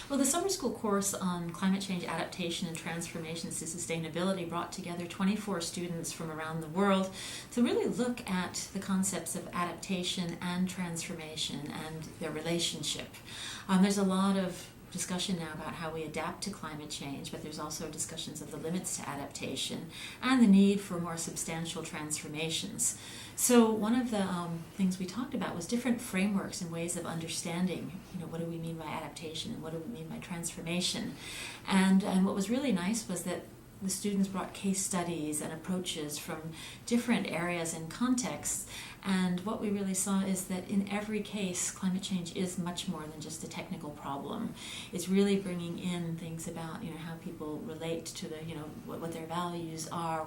Well, the summer school course on climate change adaptation and transformations to sustainability brought together 24 students from around the world to really look at the concepts of adaptation and transformation and their relationship. There's a lot of discussion now about how we adapt to climate change, but there's also discussions of the limits to adaptation and the need for more substantial transformations. So one of the things we talked about was different frameworks and ways of understanding, what do we mean by adaptation and what do we mean by transformation. And what was really nice was that the students brought case studies and approaches from different areas and contexts, and what we really saw is that in every case climate change is much more than just a technical problem. It's really bringing in things about how people relate to the what their values are,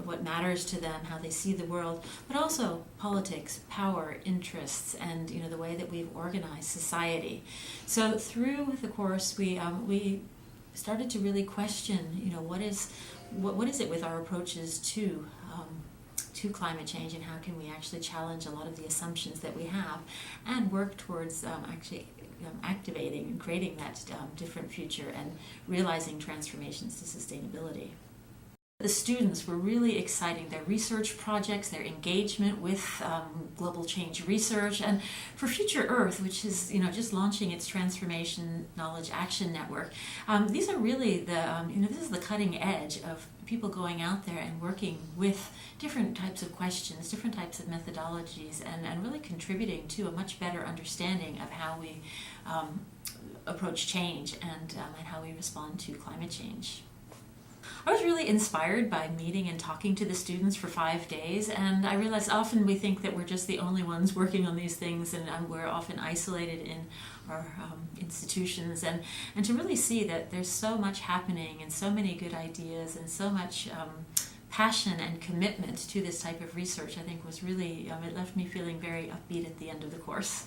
what matters to them, how they see the world, but also politics, power, interests, and the way that we've organized society. So through the course we started to really question, what is it with our approaches to climate change, and how can we actually challenge a lot of the assumptions that we have and work towards activating and creating that different future and realizing transformations to sustainability. The students were really exciting. Their research projects, their engagement with global change research, and for Future Earth, which is just launching its Transformation Knowledge Action Network. These are really this is the cutting edge of people going out there and working with different types of questions, different types of methodologies, and really contributing to a much better understanding of how we approach change and how we respond to climate change. I was really inspired by meeting and talking to the students for 5 days, and I realized often we think that we're just the only ones working on these things, and we're often isolated in our institutions, and to really see that there's so much happening and so many good ideas and so much passion and commitment to this type of research, I think was really, it left me feeling very upbeat at the end of the course.